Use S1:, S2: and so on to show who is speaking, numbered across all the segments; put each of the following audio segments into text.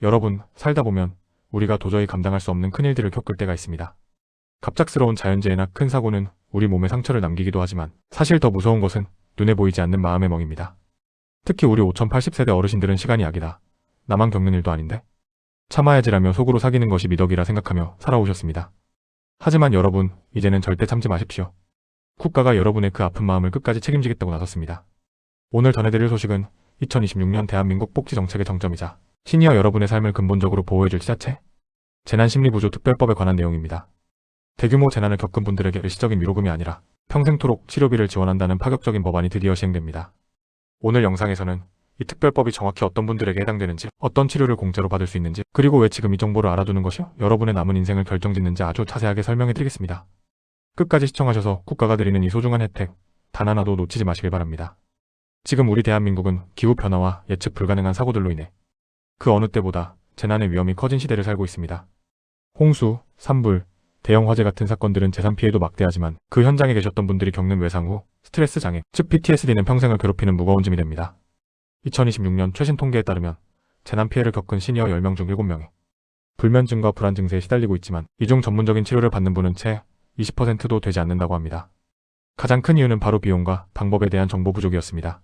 S1: 여러분, 살다 보면 우리가 도저히 감당할 수 없는 큰일들을 겪을 때가 있습니다. 갑작스러운 자연재해나 큰 사고는 우리 몸에 상처를 남기기도 하지만 사실 더 무서운 것은 눈에 보이지 않는 마음의 멍입니다. 특히 우리 5080세대 어르신들은 시간이 약이다. 나만 겪는 일도 아닌데? 참아야지라며 속으로 사귀는 것이 미덕이라 생각하며 살아오셨습니다. 하지만 여러분, 이제는 절대 참지 마십시오. 국가가 여러분의 그 아픈 마음을 끝까지 책임지겠다고 나섰습니다. 오늘 전해드릴 소식은 2026년 대한민국 복지정책의 정점이자 시니어 여러분의 삶을 근본적으로 보호해줄 지자체 재난심리부조특별법에 관한 내용입니다. 대규모 재난을 겪은 분들에게 일시적인 위로금이 아니라 평생토록 치료비를 지원한다는 파격적인 법안이 드디어 시행됩니다. 오늘 영상에서는 이 특별법이 정확히 어떤 분들에게 해당되는지, 어떤 치료를 공짜로 받을 수 있는지, 그리고 왜 지금 이 정보를 알아두는 것이 여러분의 남은 인생을 결정짓는지 아주 자세하게 설명해드리겠습니다. 끝까지 시청하셔서 국가가 드리는 이 소중한 혜택 단 하나도 놓치지 마시길 바랍니다. 지금 우리 대한민국은 기후변화와 예측 불가능한 사고들로 인해 그 어느 때보다 재난의 위험이 커진 시대를 살고 있습니다. 홍수, 산불, 대형 화재 같은 사건들은 재산 피해도 막대하지만 그 현장에 계셨던 분들이 겪는 외상 후 스트레스 장애, 즉 PTSD는 평생을 괴롭히는 무거운 짐이 됩니다. 2026년 최신 통계에 따르면 재난 피해를 겪은 시니어 10명 중 7명이 불면증과 불안 증세에 시달리고 있지만 이 중 전문적인 치료를 받는 분은 채 20%도 되지 않는다고 합니다. 가장 큰 이유는 바로 비용과 방법에 대한 정보 부족이었습니다.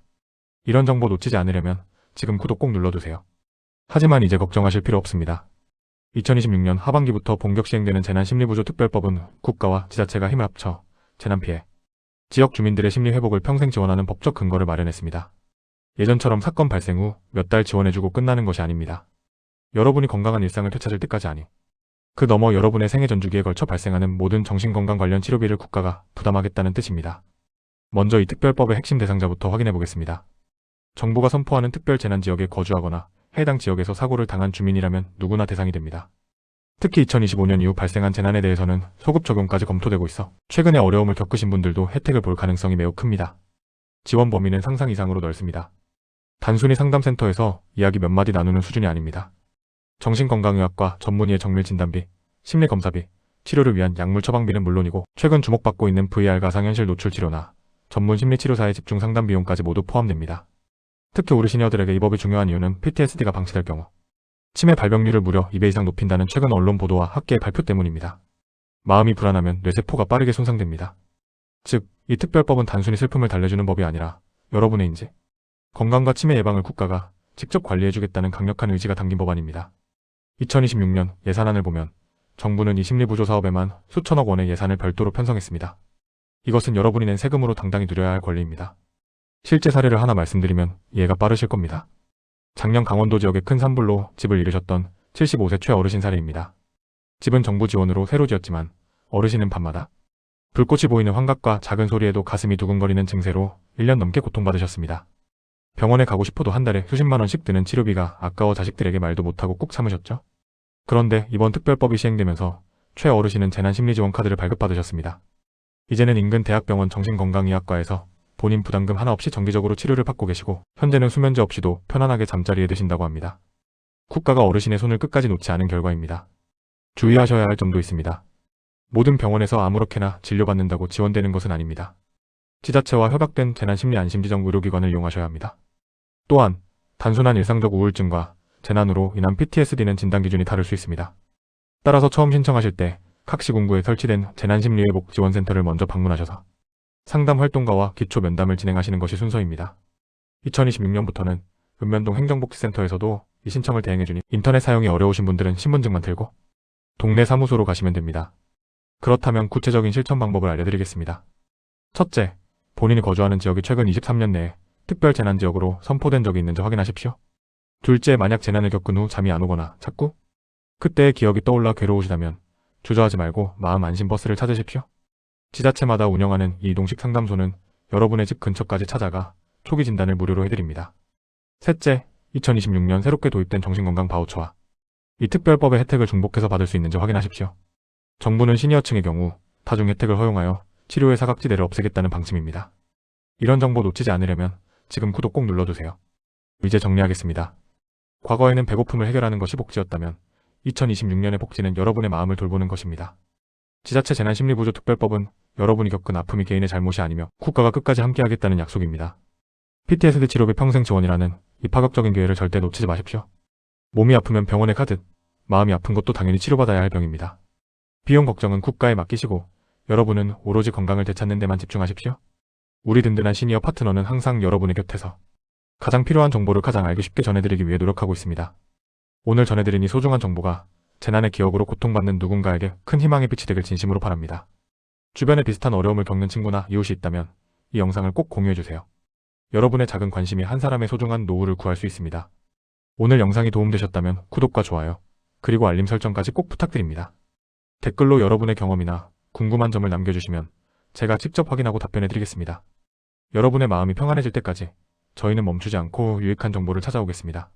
S1: 이런 정보 놓치지 않으려면 지금 구독 꼭 눌러두세요. 하지만 이제 걱정하실 필요 없습니다. 2026년 하반기부터 본격 시행되는 재난심리부조특별법은 국가와 지자체가 힘을 합쳐 재난피해, 지역 주민들의 심리회복을 평생 지원하는 법적 근거를 마련했습니다. 예전처럼 사건 발생 후 몇 달 지원해주고 끝나는 것이 아닙니다. 여러분이 건강한 일상을 되찾을 때까지 아니, 그 너머 여러분의 생애 전주기에 걸쳐 발생하는 모든 정신건강 관련 치료비를 국가가 부담하겠다는 뜻입니다. 먼저 이 특별법의 핵심 대상자부터 확인해 보겠습니다. 정부가 선포하는 특별재난지역에 거주하거나 해당 지역에서 사고를 당한 주민이라면 누구나 대상이 됩니다. 특히 2025년 이후 발생한 재난에 대해서는 소급 적용까지 검토되고 있어 최근에 어려움을 겪으신 분들도 혜택을 볼 가능성이 매우 큽니다. 지원 범위는 상상 이상으로 넓습니다. 단순히 상담센터에서 이야기 몇 마디 나누는 수준이 아닙니다. 정신건강의학과 전문의의 정밀진단비, 심리검사비, 치료를 위한 약물 처방비는 물론이고 최근 주목받고 있는 VR 가상현실 노출 치료나 전문 심리치료사의 집중 상담 비용까지 모두 포함됩니다. 특히 우리 시니어들에게 이 법이 중요한 이유는 PTSD가 방치될 경우 치매 발병률을 무려 2배 이상 높인다는 최근 언론 보도와 학계의 발표 때문입니다. 마음이 불안하면 뇌세포가 빠르게 손상됩니다. 즉, 이 특별법은 단순히 슬픔을 달래주는 법이 아니라 여러분의 인지, 건강과 치매 예방을 국가가 직접 관리해주겠다는 강력한 의지가 담긴 법안입니다. 2026년 예산안을 보면 정부는 이 심리부조 사업에만 수천억 원의 예산을 별도로 편성했습니다. 이것은 여러분이 낸 세금으로 당당히 누려야 할 권리입니다. 실제 사례를 하나 말씀드리면 이해가 빠르실 겁니다. 작년 강원도 지역의 큰 산불로 집을 잃으셨던 75세 최어르신 사례입니다. 집은 정부 지원으로 새로 지었지만 어르신은 밤마다 불꽃이 보이는 환각과 작은 소리에도 가슴이 두근거리는 증세로 1년 넘게 고통받으셨습니다. 병원에 가고 싶어도 한 달에 수십만 원씩 드는 치료비가 아까워 자식들에게 말도 못하고 꾹 참으셨죠? 그런데 이번 특별법이 시행되면서 최어르신은 재난심리지원 카드를 발급받으셨습니다. 이제는 인근 대학병원 정신건강의학과에서 본인 부담금 하나 없이 정기적으로 치료를 받고 계시고 현재는 수면제 없이도 편안하게 잠자리에 드신다고 합니다. 국가가 어르신의 손을 끝까지 놓지 않은 결과입니다. 주의하셔야 할 점도 있습니다. 모든 병원에서 아무렇게나 진료받는다고 지원되는 것은 아닙니다. 지자체와 협약된 재난심리안심지정 의료기관을 이용하셔야 합니다. 또한 단순한 일상적 우울증과 재난으로 인한 PTSD는 진단 기준이 다를 수 있습니다. 따라서 처음 신청하실 때 각 시군구에 설치된 재난심리회복 지원센터를 먼저 방문하셔서 상담 활동가와 기초 면담을 진행하시는 것이 순서입니다. 2026년부터는 읍면동 행정복지센터에서도 이 신청을 대행해주니 인터넷 사용이 어려우신 분들은 신분증만 들고 동네 사무소로 가시면 됩니다. 그렇다면 구체적인 실천 방법을 알려드리겠습니다. 첫째, 본인이 거주하는 지역이 최근 23년 내에 특별재난지역으로 선포된 적이 있는지 확인하십시오. 둘째, 만약 재난을 겪은 후 잠이 안 오거나 자꾸 그때의 기억이 떠올라 괴로우시다면 주저하지 말고 마음 안심 버스를 찾으십시오. 지자체마다 운영하는 이 이동식 상담소는 여러분의 집 근처까지 찾아가 초기 진단을 무료로 해드립니다. 셋째, 2026년 새롭게 도입된 정신건강 바우처와 이 특별법의 혜택을 중복해서 받을 수 있는지 확인하십시오. 정부는 시니어층의 경우 다중 혜택을 허용하여 치료의 사각지대를 없애겠다는 방침입니다. 이런 정보 놓치지 않으려면 지금 구독 꼭 눌러주세요. 이제 정리하겠습니다. 과거에는 배고픔을 해결하는 것이 복지였다면 2026년의 복지는 여러분의 마음을 돌보는 것입니다. 지자체 재난심리부조특별법은 여러분이 겪은 아픔이 개인의 잘못이 아니며 국가가 끝까지 함께하겠다는 약속입니다. PTSD 치료비 평생 지원이라는 이 파격적인 기회를 절대 놓치지 마십시오. 몸이 아프면 병원에 가듯 마음이 아픈 것도 당연히 치료받아야 할 병입니다. 비용 걱정은 국가에 맡기시고 여러분은 오로지 건강을 되찾는 데만 집중하십시오. 우리 든든한 시니어 파트너는 항상 여러분의 곁에서 가장 필요한 정보를 가장 알기 쉽게 전해드리기 위해 노력하고 있습니다. 오늘 전해드린 이 소중한 정보가 재난의 기억으로 고통받는 누군가에게 큰 희망의 빛이 되길 진심으로 바랍니다. 주변에 비슷한 어려움을 겪는 친구나 이웃이 있다면 이 영상을 꼭 공유해주세요. 여러분의 작은 관심이 한 사람의 소중한 노후를 구할 수 있습니다. 오늘 영상이 도움되셨다면 구독과 좋아요, 그리고 알림 설정까지 꼭 부탁드립니다. 댓글로 여러분의 경험이나 궁금한 점을 남겨주시면 제가 직접 확인하고 답변해드리겠습니다. 여러분의 마음이 평안해질 때까지 저희는 멈추지 않고 유익한 정보를 찾아오겠습니다.